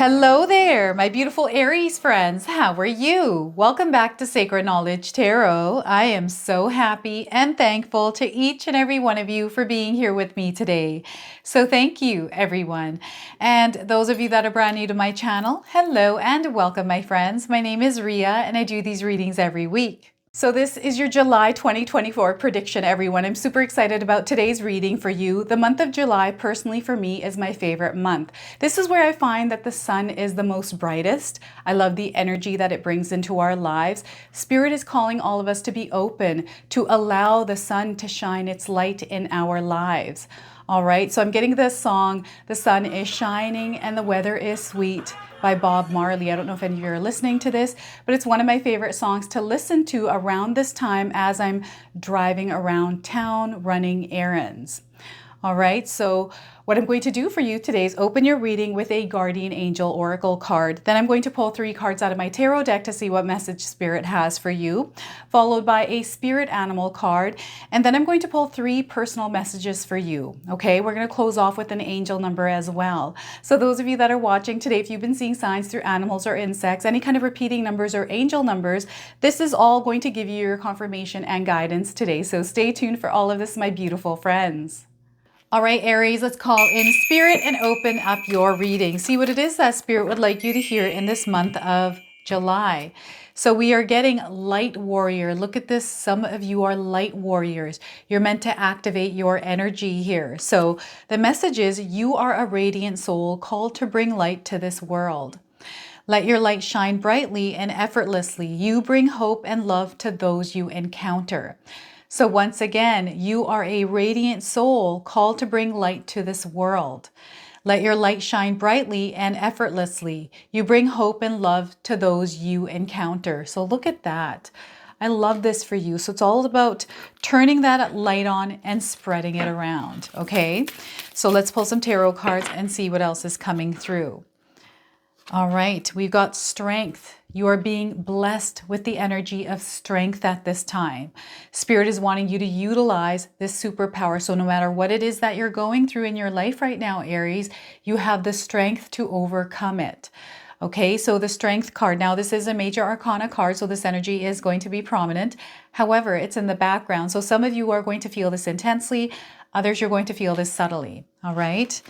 Hello there, my beautiful Aries friends. How are you? Welcome back to Sacred Knowledge Tarot. I am so happy and thankful to each and every one of you for being here with me today. So thank you, everyone. And those of you that are brand new to my channel, hello and welcome, my friends. My name is Ria and I do these readings every week. So this is your July 2024 prediction, everyone. I'm super excited about today's reading for you. The month of July, personally for me, is my favorite month. This is where I find that the sun is the most brightest. I love the energy that it brings into our lives. Spirit is calling all of us to be open, to allow the sun to shine its light in our lives. All right, so I'm getting this song, The Sun is Shining and the Weather is Sweet by Bob Marley. I don't know if any of you are listening to this, but it's one of my favorite songs to listen to around this time as I'm driving around town running errands. All right, so what I'm going to do for you today is open your reading with a Guardian Angel Oracle card. Then I'm going to pull 3 cards out of my tarot deck to see what message Spirit has for you, followed by a Spirit Animal card. And then I'm going to pull 3 personal messages for you. Okay, we're going to close off with an angel number as well. So those of you that are watching today, if you've been seeing signs through animals or insects, any kind of repeating numbers or angel numbers, this is all going to give you your confirmation and guidance today. So stay tuned for all of this, my beautiful friends. All right, Aries, let's call in Spirit and open up your reading. See what it is that Spirit would like you to hear in this month of July. So we are getting light warrior. Look at this. Some of you are light warriors. You're meant to activate your energy here. So the message is you are a radiant soul called to bring light to this world. Let your light shine brightly and effortlessly. You bring hope and love to those you encounter. So once again, you are a radiant soul called to bring light to this world. Let your light shine brightly and effortlessly. You bring hope and love to those you encounter. So look at that. I love this for you. So it's all about turning that light on and spreading it around. Okay, so let's pull some tarot cards and see what else is coming through. All right, we've got strength. You are being blessed with the energy of strength at this time. Spirit is wanting you to utilize this superpower. So no matter what it is that you're going through in your life right now, Aries, you have the strength to overcome it. Okay, so the strength card. Now, this is a major arcana card, so this energy is going to be prominent. However, it's in the background. So some of you are going to feel this intensely. Others, you're going to feel this subtly. All right.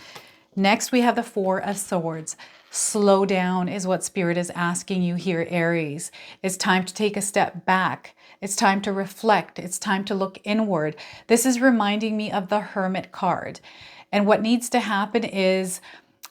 Next, we have the 4 of Swords. Slow down is what Spirit is asking you here, Aries. It's time to take a step back. It's time to reflect. It's time to look inward. This is reminding me of the Hermit card. And what needs to happen is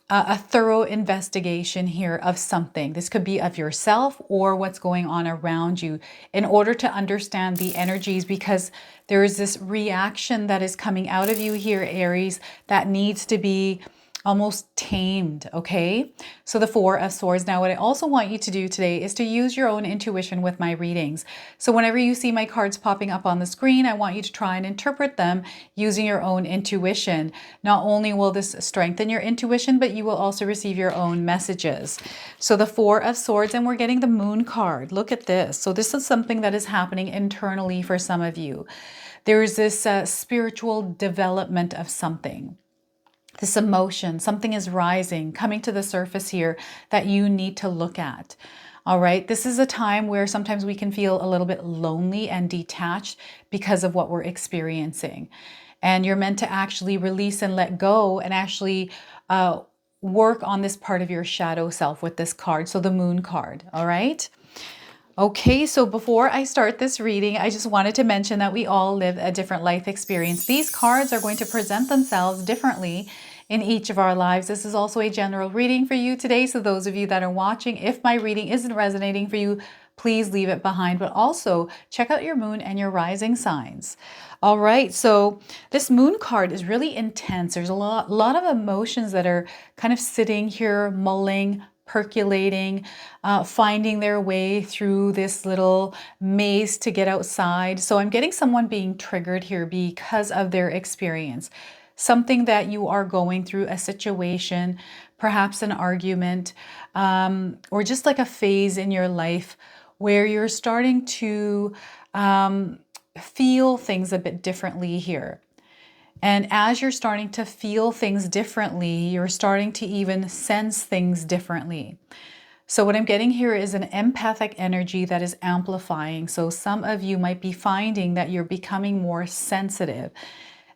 a thorough investigation here of something. This could be of yourself or what's going on around you in order to understand the energies, because there is this reaction that is coming out of you here, Aries, that needs to be almost tamed. Okay, so the 4 of Swords. Now, what I also want you to do today is to use your own intuition with my readings. So whenever you see my cards popping up on the screen, I want you to try and interpret them using your own intuition. Not only will this strengthen your intuition, but you will also receive your own messages. So the 4 of Swords, and we're getting the Moon card. Look at this. So this is something that is happening internally for some of you. There is this spiritual development of something. This emotion, something is rising, coming to the surface here that you need to look at. All right, this is a time where sometimes we can feel a little bit lonely and detached because of what we're experiencing. And you're meant to actually release and let go and actually work on this part of your shadow self with this card. So the Moon card, all right? Okay, so before I start this reading, I just wanted to mention that we all live a different life experience. These cards are going to present themselves differently in each of our lives. This is also a general reading for you today. So those of you that are watching, if my reading isn't resonating for you, please leave it behind, but also check out your moon and your rising signs. All right, so this Moon card is really intense. There's a lot of emotions that are kind of sitting here, mulling, percolating, finding their way through this little maze to get outside. So I'm getting someone being triggered here because of their experience. Something that you are going through, a situation, perhaps an argument, or just like a phase in your life where you're starting to feel things a bit differently here. And as you're starting to feel things differently, you're starting to even sense things differently. So what I'm getting here is an empathic energy that is amplifying. So some of you might be finding that you're becoming more sensitive,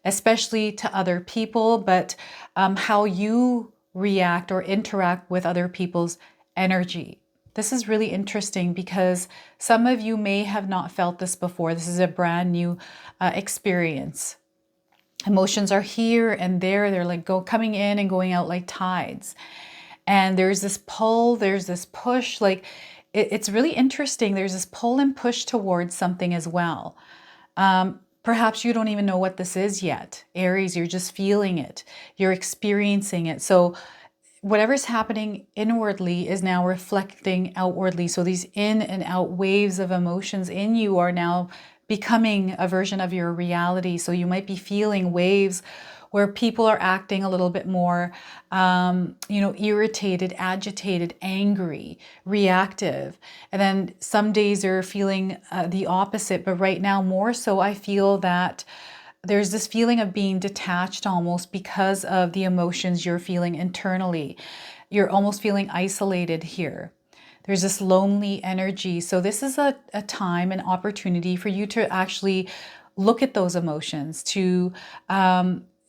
especially to other people, but how you react or interact with other people's energy. This is really interesting because some of you may have not felt this before. This is a brand new experience. Emotions are here and there. They're like coming in and going out like tides. And there's this pull, there's this push, like it's really interesting. There's this pull and push towards something as well. Perhaps you don't even know what this is yet. Aries, you're just feeling it. You're experiencing it. So whatever's happening inwardly is now reflecting outwardly. So these in and out waves of emotions in you are now becoming a version of your reality. So you might be feeling waves where people are acting a little bit more, irritated, agitated, angry, reactive. And then some days they're feeling the opposite. But right now, more so, I feel that there's this feeling of being detached almost because of the emotions you're feeling internally. You're almost feeling isolated here. There's this lonely energy. So this is a time, an opportunity for you to actually look at those emotions, to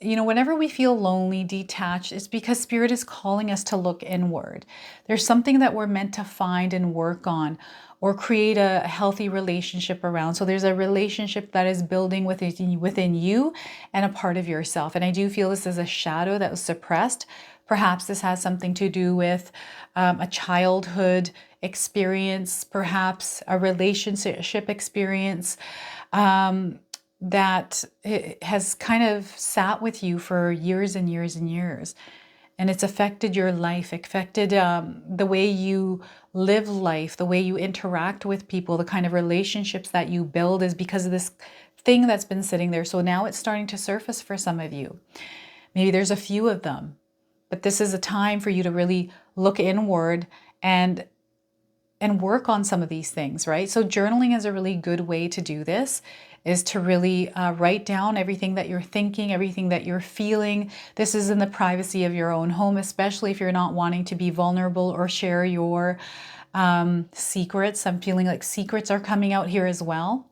whenever we feel lonely, detached, it's because Spirit is calling us to look inward. There's something that we're meant to find and work on or create a healthy relationship around. So there's a relationship that is building within you and a part of yourself. And I do feel this is a shadow that was suppressed. Perhaps this has something to do with a childhood experience, perhaps a relationship experience. That has kind of sat with you for years and years and years. And it's affected your life, affected the way you live life, the way you interact with people, the kind of relationships that you build is because of this thing that's been sitting there. So now it's starting to surface for some of you. Maybe there's a few of them, but this is a time for you to really look inward and work on some of these things, right? So journaling is a really good way to do this, is to really write down everything that you're thinking, everything that you're feeling. This is in the privacy of your own home, especially if you're not wanting to be vulnerable or share your secrets. I'm feeling like secrets are coming out here as well.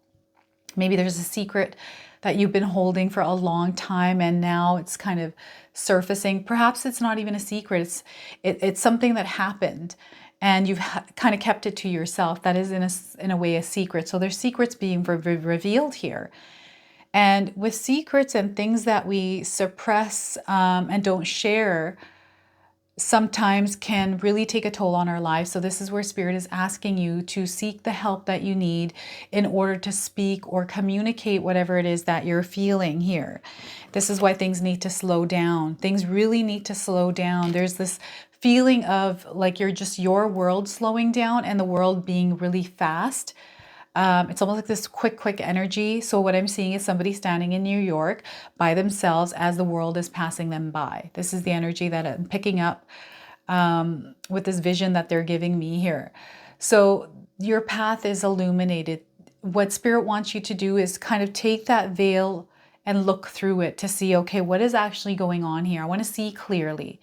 Maybe there's a secret that you've been holding for a long time and now it's kind of surfacing. Perhaps it's not even a secret. It's something that happened and you've kind of kept it to yourself. That is in a way a secret. So there's secrets being revealed here. And with secrets and things that we suppress and don't share, sometimes can really take a toll on our lives. So this is where Spirit is asking you to seek the help that you need in order to speak or communicate whatever it is that you're feeling here. This is why things need to slow down. Things really need to slow down. There's this feeling of like your world slowing down and the world being really fast. It's almost like this quick energy. So what I'm seeing is somebody standing in New York by themselves as the world is passing them by. This is the energy that I'm picking up with this vision that they're giving me here. So your path is illuminated. What Spirit wants you to do is kind of take that veil and look through it to see, okay, what is actually going on here? I want to see clearly,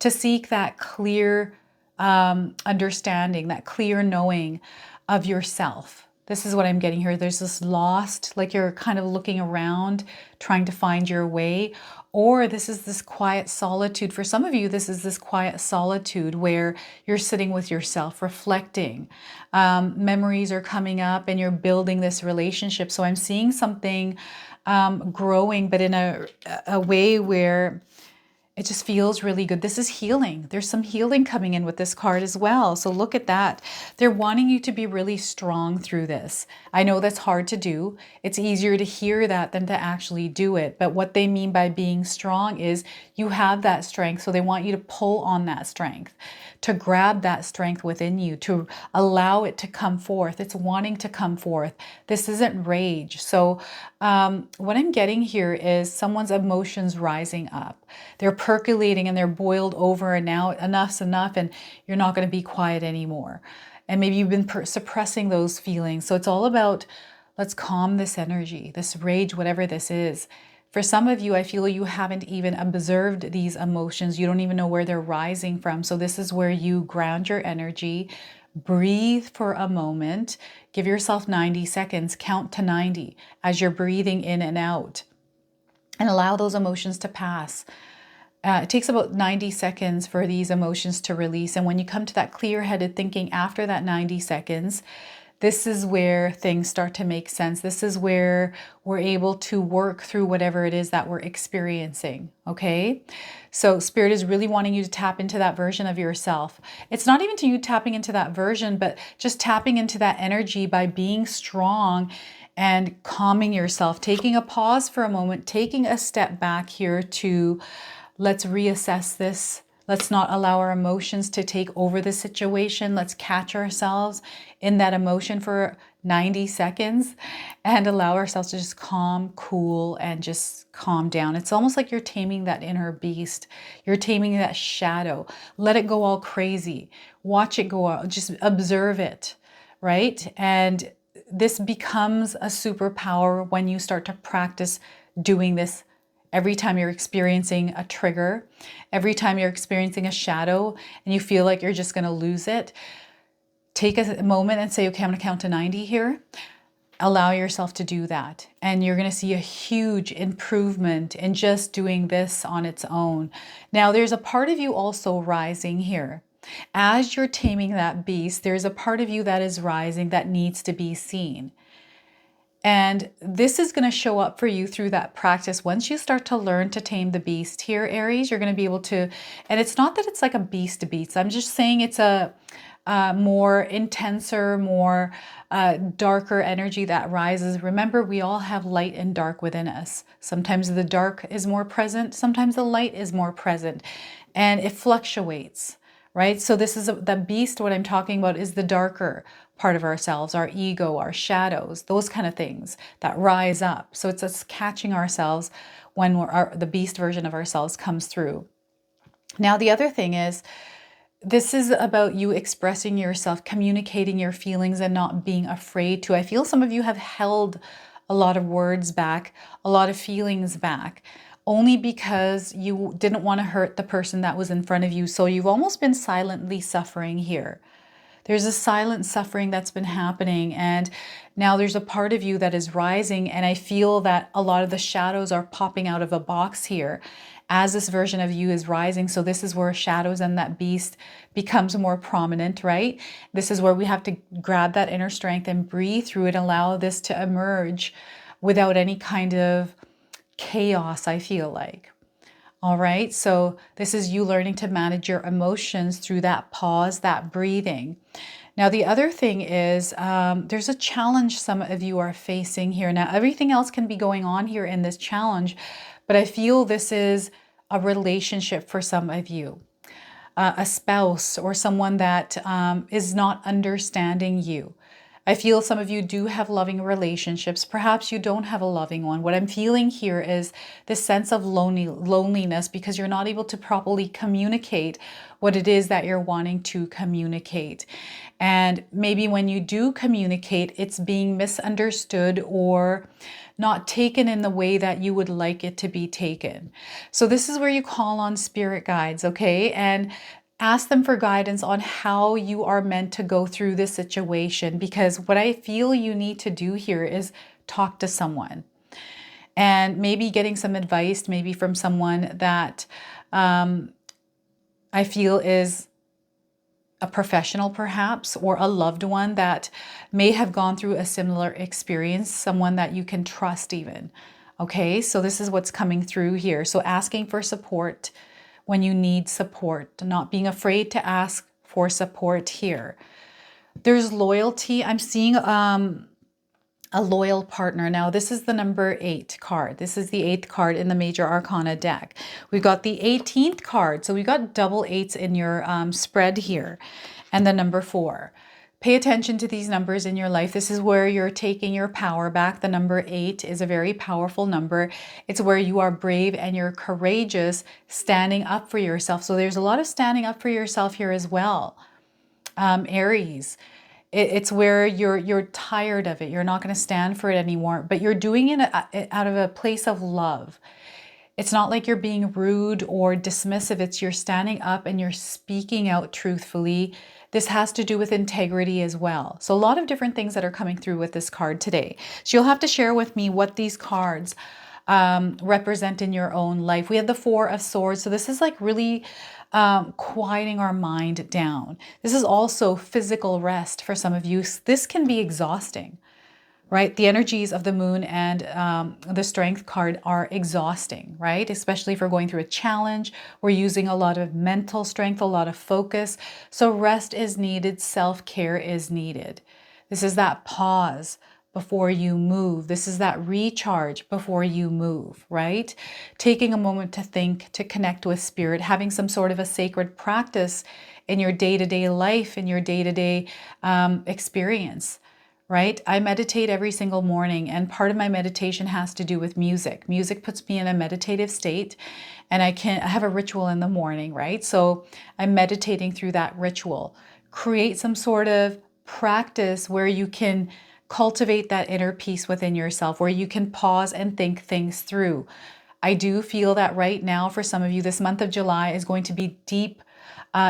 to seek that clear understanding, that clear knowing of yourself. This is what I'm getting here. There's this lost, like you're kind of looking around, trying to find your way. Or this is this quiet solitude. For some of you, this is this quiet solitude where you're sitting with yourself, reflecting. Memories are coming up and you're building this relationship. So I'm seeing something growing, but in a way where it just feels really good. This is healing. There's some healing coming in with this card as well. So look at that. They're wanting you to be really strong through this. I know that's hard to do. It's easier to hear that than to actually do it. But what they mean by being strong is you have that strength. So they want you to pull on that strength, to grab that strength within you, to allow it to come forth. It's wanting to come forth. This isn't rage. So what I'm getting here is someone's emotions rising up. They're percolating and they're boiled over, and now enough's enough and you're not going to be quiet anymore. And maybe you've been suppressing those feelings. So it's all about, let's calm this energy, this rage, whatever this is. For some of you, I feel you haven't even observed these emotions. You don't even know where they're rising from. So this is where you ground your energy, breathe for a moment, give yourself 90 seconds, count to 90 as you're breathing in and out, and allow those emotions to pass. It takes about 90 seconds for these emotions to release. And when you come to that clear-headed thinking after that 90 seconds, this is where things start to make sense. This is where we're able to work through whatever it is that we're experiencing, okay? So Spirit is really wanting you to tap into that version of yourself. It's not even to you tapping into that version, but just tapping into that energy by being strong and calming yourself, taking a pause for a moment, taking a step back here to let's reassess this. Let's not allow our emotions to take over the situation. Let's catch ourselves in that emotion for 90 seconds and allow ourselves to just calm, cool, and just calm down. It's almost like you're taming that inner beast. You're taming that shadow. Let it go all crazy. Watch it go out. Just observe it, right? And this becomes a superpower when you start to practice doing this. Every time you're experiencing a trigger, every time you're experiencing a shadow and you feel like you're just going to lose it, take a moment and say, okay, I'm going to count to 90 here. Allow yourself to do that. And you're going to see a huge improvement in just doing this on its own. Now, there's a part of you also rising here. As you're taming that beast, there's a part of you that is rising that needs to be seen. And this is going to show up for you through that practice. Once you start to learn to tame the beast here, Aries, you're going to be able to, and it's not that it's like a beast to beast. I'm just saying it's a more intenser, more darker energy that rises. Remember, we all have light and dark within us. Sometimes the dark is more present. Sometimes the light is more present, and it fluctuates, right? So this is the beast. What I'm talking about is the darker part of ourselves, our ego, our shadows, those kind of things that rise up. So it's us catching ourselves when the beast version of ourselves comes through. Now, the other thing is, this is about you expressing yourself, communicating your feelings and not being afraid to. I feel some of you have held a lot of words back, a lot of feelings back, only because you didn't want to hurt the person that was in front of you. So you've almost been silently suffering here. There's a silent suffering that's been happening, and now there's a part of you that is rising, and I feel that a lot of the shadows are popping out of a box here as this version of you is rising. So this is where shadows and that beast becomes more prominent, right? This is where we have to grab that inner strength and breathe through it, allow this to emerge without any kind of chaos, I feel like. All right, so this is you learning to manage your emotions through that pause, that breathing. Now, the other thing is there's a challenge some of you are facing here. Now, everything else can be going on here in this challenge, but I feel this is a relationship for some of you, a spouse or someone that is not understanding you. I feel some of you do have loving relationships. Perhaps you don't have a loving one. What I'm feeling here is this sense of loneliness because you're not able to properly communicate what it is that you're wanting to communicate. And maybe when you do communicate, it's being misunderstood or not taken in the way that you would like it to be taken. So this is where you call on spirit guides, okay? And ask them for guidance on how you are meant to go through this situation, because what I feel you need to do here is talk to someone and maybe getting some advice, maybe from someone that I feel is a professional perhaps, or a loved one that may have gone through a similar experience, someone that you can trust even. Okay, so this is what's coming through here. So asking for support when you need support, not being afraid to ask for support here. There's loyalty. I'm seeing a loyal partner. Now, this is the number 8 card. This is the 8th card in the Major Arcana deck. We've got the 18th card. So we got double 8s in your spread here. And the number 4. Pay attention to these numbers in your life. This is where you're taking your power back. The number 8 is a very powerful number. It's where you are brave and you're courageous, standing up for yourself. So there's a lot of standing up for yourself here as well. Aries, It's where you're tired of it. You're not going to stand for it anymore, but you're doing it out of a place of love. It's not like you're being rude or dismissive. It's you're standing up and you're speaking out truthfully. This has to do with integrity as well. So a lot of different things that are coming through with this card today. So you'll have to share with me what these cards represent in your own life. We have the Four of Swords. So this is like really quieting our mind down. This is also physical rest for some of you. This can be exhausting, right? The energies of the moon and the strength card are exhausting, right? Especially if we're going through a challenge. We're using a lot of mental strength, a lot of focus. So rest is needed. Self-care is needed. This is that pause before you move. This is that recharge before you move, right? Taking a moment to think, to connect with spirit, having some sort of a sacred practice in your day-to-day life, in your day-to-day experience, right? I meditate every single morning, and part of my meditation has to do with music. Music puts me in a meditative state, and I have a ritual in the morning, right? So I'm meditating through that ritual. Create some sort of practice where you can cultivate that inner peace within yourself, where you can pause and think things through. I do feel that right now, for some of you, this month of July is going to be deep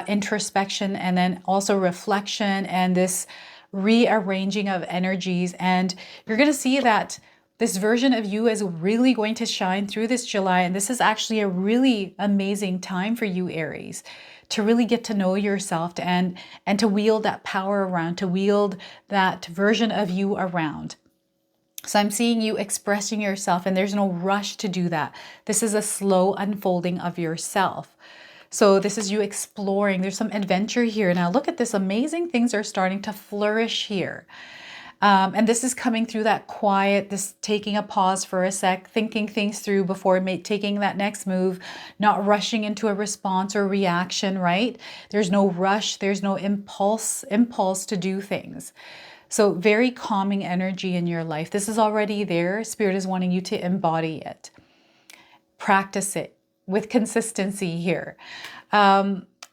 introspection, and then also reflection, and this rearranging of energies. And you're going to see that this version of you is really going to shine through this July. And this is actually a really amazing time for you, Aries, to really get to know yourself and to wield that power around, to wield that version of you around. So I'm seeing you expressing yourself, and there's no rush to do that. This is a slow unfolding of yourself. So this is you exploring. There's some adventure here. Now look at this. Amazing things are starting to flourish here. And this is coming through that quiet, this taking a pause for a sec, thinking things through before taking that next move, not rushing into a response or reaction, right? There's no rush. There's no impulse to do things. So very calming energy in your life. This is already there. Spirit is wanting you to embody it. Practice it with consistency here.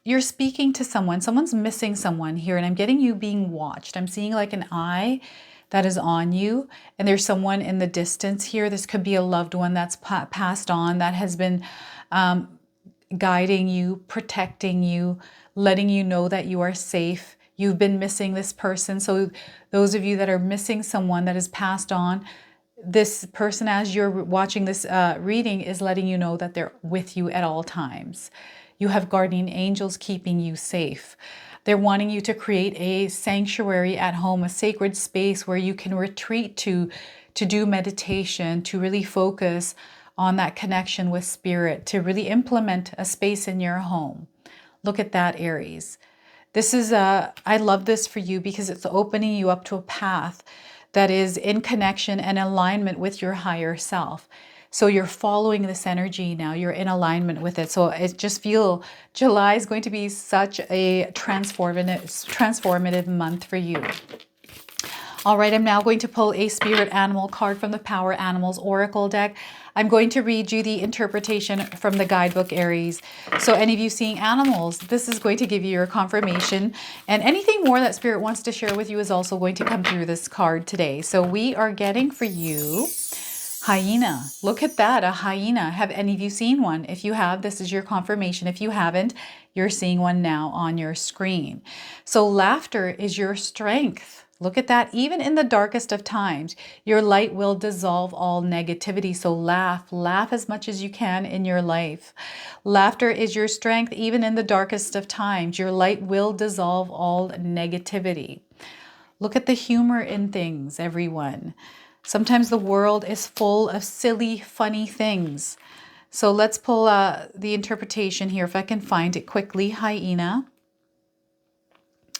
You're speaking to someone. Someone's missing someone here, and I'm getting you being watched. I'm seeing like an eye that is on you, and there's someone in the distance here. This could be a loved one that's passed on, that has been guiding you, protecting you, letting you know that you are safe. You've been missing this person. So those of you that are missing someone that has passed on, this person, as you're watching this reading, is letting you know that they're with you at all times. You have guardian angels keeping you safe. They're wanting you to create a sanctuary at home, a sacred space where you can retreat to do meditation, to really focus on that connection with spirit, to really implement a space in your home. Look at that, Aries. This is I love this for you because it's opening you up to a path that is in connection and alignment with your higher self. So you're following this energy now. You're in alignment with it. So I just feel July is going to be such a transformative month for you. All right, I'm now going to pull a spirit animal card from the Power Animals Oracle deck. I'm going to read you the interpretation from the guidebook, Aries. So any of you seeing animals, this is going to give you your confirmation. And anything more that Spirit wants to share with you is also going to come through this card today. So we are getting for you hyena. Look at that, a hyena. Have any of you seen one? If you have, this is your confirmation. If you haven't, you're seeing one now on your screen. So laughter is your strength. Look at that. Even in the darkest of times, your light will dissolve all negativity. So laugh as much as you can in your life. Laughter is your strength. Even in the darkest of times, your light will dissolve all negativity. Look at the humor in things, everyone. Sometimes the world is full of silly, funny things. So let's pull the interpretation here. If I can find it quickly. Hyena.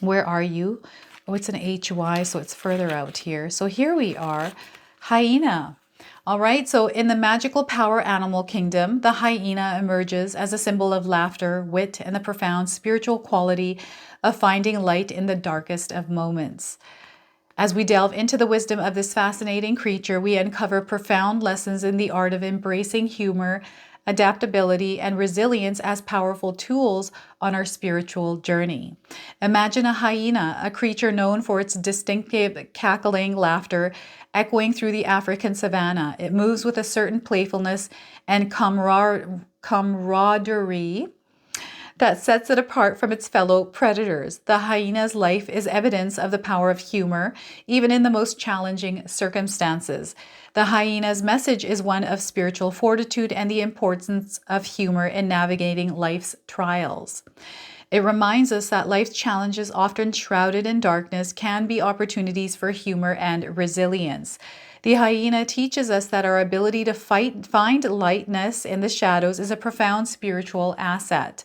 Where are you? Oh, it's an HY, so it's further out here. So here we are, hyena. All right, so in the magical power animal kingdom, the hyena emerges as a symbol of laughter, wit, and the profound spiritual quality of finding light in the darkest of moments. As we delve into the wisdom of this fascinating creature, we uncover profound lessons in the art of embracing humor adaptability, and resilience as powerful tools on our spiritual journey. Imagine a hyena, a creature known for its distinctive cackling laughter echoing through the African savanna. It moves with a certain playfulness and camaraderie that sets it apart from its fellow predators. The hyena's life is evidence of the power of humor, even in the most challenging circumstances. The hyena's message is one of spiritual fortitude and the importance of humor in navigating life's trials. It reminds us that life's challenges, often shrouded in darkness, can be opportunities for humor and resilience. The hyena teaches us that our ability to find lightness in the shadows is a profound spiritual asset.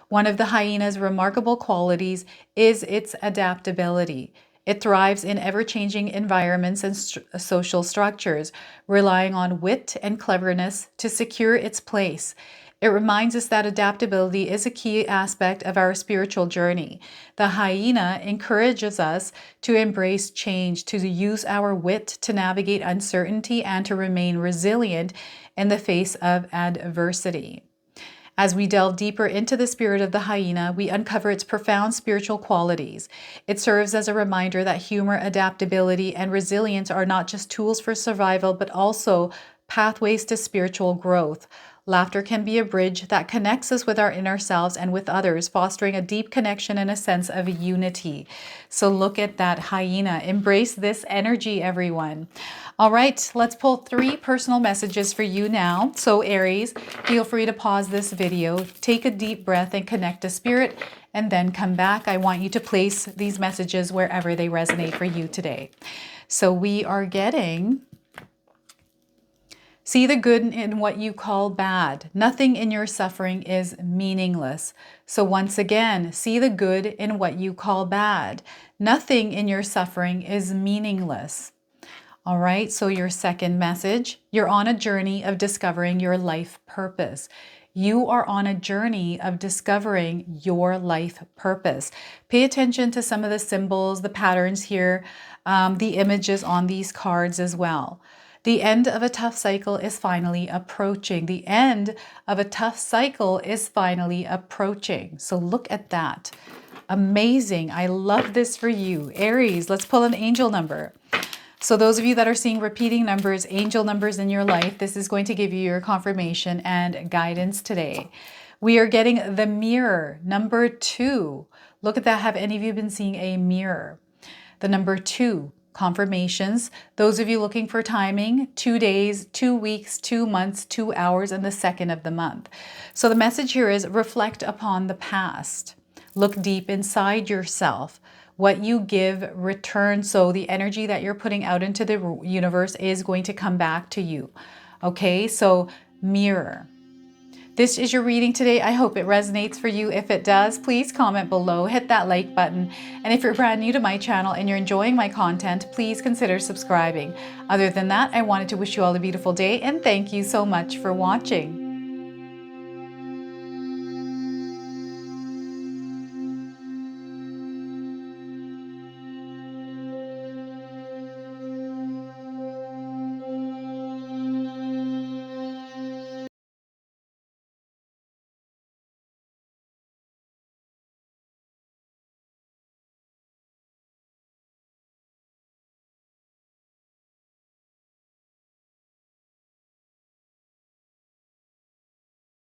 One of the hyena's remarkable qualities is its adaptability. It thrives in ever-changing environments and social structures, relying on wit and cleverness to secure its place. It reminds us that adaptability is a key aspect of our spiritual journey. The hyena encourages us to embrace change, to use our wit to navigate uncertainty, and to remain resilient in the face of adversity. As we delve deeper into the spirit of the hyena, we uncover its profound spiritual qualities. It serves as a reminder that humor, adaptability, and resilience are not just tools for survival, but also pathways to spiritual growth. Laughter can be a bridge that connects us with our inner selves and with others, fostering a deep connection and a sense of unity. So look at that hyena. Embrace this energy, everyone. All right, let's pull 3 personal messages for you now. So Aries, feel free to pause this video, take a deep breath and connect to spirit, and then come back. I want you to place these messages wherever they resonate for you today. So we are getting... See the good in what you call bad. Nothing in your suffering is meaningless. So once again, see the good in what you call bad. Nothing in your suffering is meaningless. All right, so your second message, you're on a journey of discovering your life purpose. You are on a journey of discovering your life purpose. Pay attention to some of the symbols, the patterns here, the images on these cards as well. The end of a tough cycle is finally approaching. The end of a tough cycle is finally approaching. So look at that. Amazing. I love this for you. Aries, let's pull an angel number. So those of you that are seeing repeating numbers, angel numbers in your life, this is going to give you your confirmation and guidance today. We are getting the mirror, number 2. Look at that. Have any of you been seeing a mirror? The number 2. Confirmations. Those of you looking for timing, 2 days, 2 weeks, 2 months, 2 hours, and the second of the month. So the message here is reflect upon the past. Look deep inside yourself. What you give, return. So the energy that you're putting out into the universe is going to come back to you. Okay, so mirror. This is your reading today. I hope it resonates for you. If it does, please comment below, hit that like button. And if you're brand new to my channel and you're enjoying my content, please consider subscribing. Other than that, I wanted to wish you all a beautiful day and thank you so much for watching.